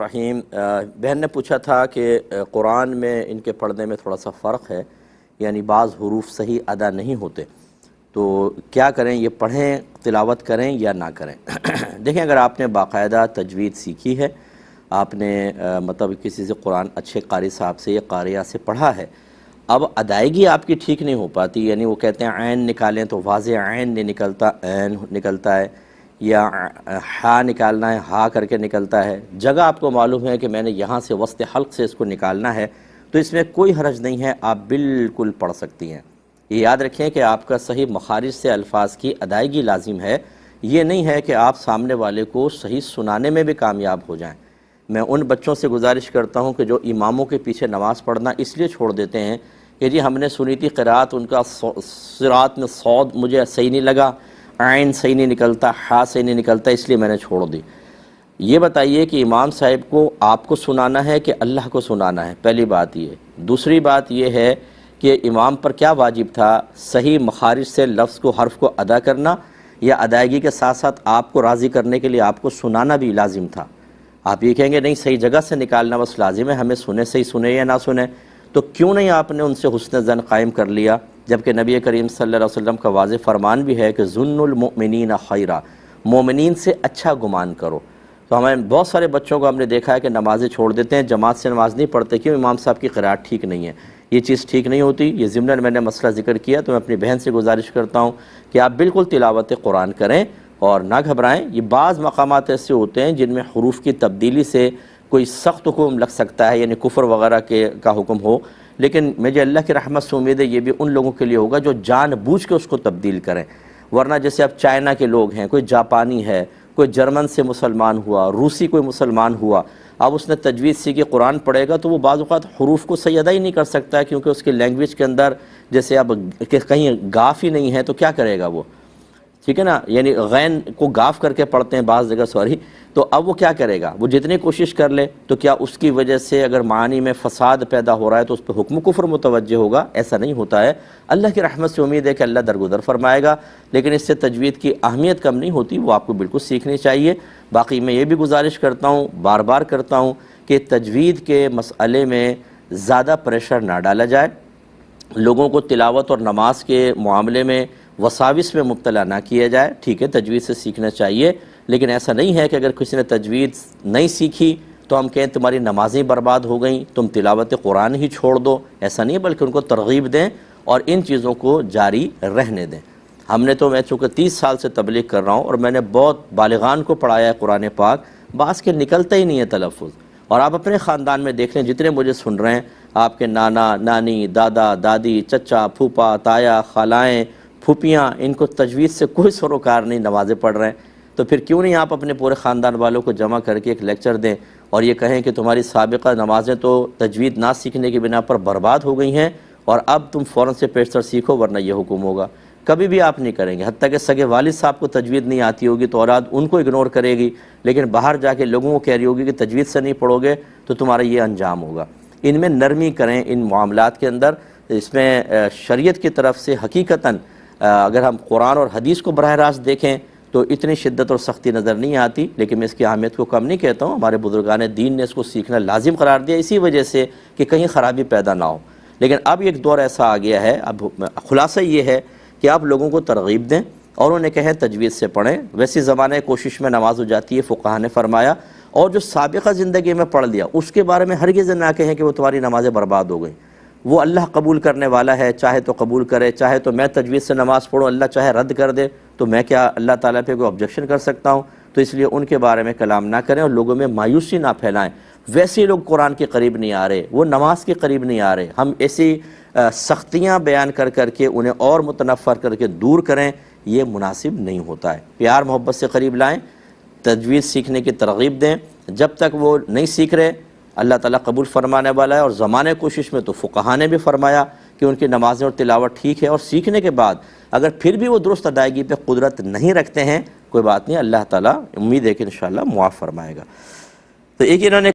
رحیم بہن نے پوچھا تھا کہ قرآن میں ان کے پڑھنے میں تھوڑا سا فرق ہے، یعنی بعض حروف صحیح ادا نہیں ہوتے، تو کیا کریں؟ یہ پڑھیں، تلاوت کریں یا نہ کریں؟ دیکھیں، اگر آپ نے باقاعدہ تجوید سیکھی ہے، آپ نے مطلب کسی سے قرآن اچھے قاری صاحب سے یا قاریہ سے پڑھا ہے، اب ادائیگی آپ کی ٹھیک نہیں ہو پاتی، یعنی وہ کہتے ہیں عین نکالیں تو واضح عین نہیں نکلتا، عین نکلتا ہے، یا ہا نکالنا ہے ہا کر کے نکلتا ہے، جگہ آپ کو معلوم ہے کہ میں نے یہاں سے وسط حلق سے اس کو نکالنا ہے، تو اس میں کوئی حرج نہیں ہے، آپ بالکل پڑھ سکتی ہیں۔ یہ یاد رکھیں کہ آپ کا صحیح مخارج سے الفاظ کی ادائیگی لازم ہے، یہ نہیں ہے کہ آپ سامنے والے کو صحیح سنانے میں بھی کامیاب ہو جائیں۔ میں ان بچوں سے گزارش کرتا ہوں کہ جو اماموں کے پیچھے نماز پڑھنا اس لیے چھوڑ دیتے ہیں کہ جی ہم نے سنی تھی قرات، ان کا صراط میں صاد مجھے صحیح نہیں لگا، عین صحیح نہیں نکلتا، ہا صحیح نہیں نکلتا، اس لیے میں نے چھوڑ دی۔ یہ بتائیے کہ امام صاحب کو آپ کو سنانا ہے کہ اللہ کو سنانا ہے؟ پہلی بات یہ۔ دوسری بات یہ ہے کہ امام پر کیا واجب تھا؟ صحیح مخارج سے لفظ کو، حرف کو ادا کرنا، یا ادائیگی کے ساتھ ساتھ آپ کو راضی کرنے کے لیے آپ کو سنانا بھی لازم تھا؟ آپ یہ کہیں گے نہیں، صحیح جگہ سے نکالنا بس لازم ہے، ہمیں سنے صحیح سنے یا نہ سنے، تو کیوں نہیں آپ نے ان سے حسن ظن قائم کر لیا؟ جبکہ نبی کریم صلی اللہ علیہ وسلم کا واضح فرمان بھی ہے کہ ظن المؤمنین خیرا، مومنین سے اچھا گمان کرو۔ تو ہمیں بہت سارے بچوں کو ہم نے دیکھا ہے کہ نمازیں چھوڑ دیتے ہیں، جماعت سے نماز نہیں پڑھتے، کیوں؟ امام صاحب کی قرات ٹھیک نہیں ہے۔ یہ چیز ٹھیک نہیں ہوتی، یہ ضمناً میں نے مسئلہ ذکر کیا، تو میں اپنی بہن سے گزارش کرتا ہوں کہ آپ بالکل تلاوت قرآن کریں اور نہ گھبرائیں۔ یہ بعض مقامات ایسے ہوتے ہیں جن میں حروف کی تبدیلی سے کوئی سخت حکم لگ سکتا ہے، یعنی کفر وغیرہ کا حکم ہو، لیکن مجھے اللہ کی رحمت سے امید ہے یہ بھی ان لوگوں کے لیے ہوگا جو جان بوجھ کے اس کو تبدیل کریں، ورنہ جیسے اب چائنا کے لوگ ہیں، کوئی جاپانی ہے، کوئی جرمن سے مسلمان ہوا، روسی کوئی مسلمان ہوا، اب اس نے تجوید سیکھی قرآن پڑھے گا تو وہ بعض اوقات حروف کو صحیح ادا ہی نہیں کر سکتا ہے، کیونکہ اس کی لینگویج کے اندر جیسے اب کہیں گاف ہی نہیں ہے تو کیا کرے گا وہ؟ ٹھیک ہے نا، یعنی غین کو گاف کر کے پڑھتے ہیں بعض جگہ، سوری، تو اب وہ کیا کرے گا؟ وہ جتنی کوشش کر لے تو کیا اس کی وجہ سے اگر معانی میں فساد پیدا ہو رہا ہے تو اس پہ حکم کفر متوجہ ہوگا؟ ایسا نہیں ہوتا ہے۔ اللہ کی رحمت سے امید ہے کہ اللہ درگزر فرمائے گا، لیکن اس سے تجوید کی اہمیت کم نہیں ہوتی، وہ آپ کو بالکل سیکھنی چاہیے۔ باقی میں یہ بھی گزارش کرتا ہوں، بار بار کرتا ہوں، کہ تجوید کے مسئلے میں زیادہ پریشر نہ ڈالا جائے، لوگوں کو تلاوت اور نماز کے معاملے میں وساوس میں مبتلا نہ کیا جائے۔ ٹھیک ہے، تجوید سے سیکھنا چاہیے، لیکن ایسا نہیں ہے کہ اگر کسی نے تجوید نہیں سیکھی تو ہم کہیں تمہاری نمازیں برباد ہو گئیں، تم تلاوت قرآن ہی چھوڑ دو، ایسا نہیں ہے، بلکہ ان کو ترغیب دیں اور ان چیزوں کو جاری رہنے دیں۔ ہم نے تو، میں چونکہ 30 سال سے تبلیغ کر رہا ہوں اور میں نے بہت بالغان کو پڑھایا ہے قرآن پاک، بعض کے نکلتا ہی نہیں ہے تلفظ، اور آپ اپنے خاندان میں دیکھ لیں، جتنے مجھے سن رہے ہیں، آپ کے نانا، نانی، دادا، دادی، چچا، پھوپا، تایا، خالائیں، پھوپیاں، ان کو تجوید سے کوئی سروکار نہیں، نمازیں پڑھ رہے ہیں، تو پھر کیوں نہیں آپ اپنے پورے خاندان والوں کو جمع کر کے ایک لیکچر دیں اور یہ کہیں کہ تمہاری سابقہ نمازیں تو تجوید نہ سیکھنے کی بنا پر برباد ہو گئی ہیں، اور اب تم فوراً سے پیشتر سیکھو ورنہ یہ حکم ہوگا۔ کبھی بھی آپ نہیں کریں گے، حتیٰ کہ سگے والد صاحب کو تجوید نہیں آتی ہوگی تو اولاد ان کو اگنور کرے گی، لیکن باہر جا کے لوگوں کو کہہ رہی ہوگی کہ تجوید سے نہیں پڑھو گے تو تمہارا یہ انجام ہوگا۔ ان میں نرمی کریں، ان معاملات کے اندر، اس میں شریعت کی طرف سے حقیقتاً اگر ہم قرآن اور حدیث کو براہ راست دیکھیں تو اتنی شدت اور سختی نظر نہیں آتی، لیکن میں اس کی اہمیت کو کم نہیں کہتا ہوں، ہمارے بزرگان دین نے اس کو سیکھنا لازم قرار دیا اسی وجہ سے کہ کہیں خرابی پیدا نہ ہو۔ لیکن اب ایک دور ایسا آ گیا ہے، اب خلاصہ یہ ہے کہ آپ لوگوں کو ترغیب دیں اور انہیں کہیں تجوید سے پڑھیں۔ ویسی زمانہ کوشش میں نماز ہو جاتی ہے، فقہا نے فرمایا، اور جو سابقہ زندگی میں پڑھ لیا اس کے بارے میں ہرگز نہ کہیں کہ وہ تمہاری نمازیں برباد ہو گئیں، وہ اللہ قبول کرنے والا ہے، چاہے تو قبول کرے، چاہے تو میں تجوید سے نماز پڑھوں، اللہ چاہے رد کر دے، تو میں کیا اللہ تعالیٰ پہ کوئی آبجیکشن کر سکتا ہوں؟ تو اس لیے ان کے بارے میں کلام نہ کریں اور لوگوں میں مایوسی نہ پھیلائیں۔ ویسے لوگ قرآن کے قریب نہیں آ رہے، وہ نماز کے قریب نہیں آ رہے، ہم ایسی سختیاں بیان کر کر کے انہیں اور متنفر کر کے دور کریں، یہ مناسب نہیں ہوتا ہے۔ پیار محبت سے قریب لائیں، تجوید سیکھنے کی ترغیب دیں، جب تک وہ نہیں سیکھ رہے اللہ تعالیٰ قبول فرمانے والا ہے۔ اور زمانے کوشش میں تو فقہا نے بھی فرمایا کہ ان کی نمازیں اور تلاوت ٹھیک ہے، اور سیکھنے کے بعد اگر پھر بھی وہ درست ادائیگی پہ قدرت نہیں رکھتے ہیں، کوئی بات نہیں، اللہ تعالیٰ امید ہے کہ انشاءاللہ معاف فرمائے گا۔ تو ایک انہوں نے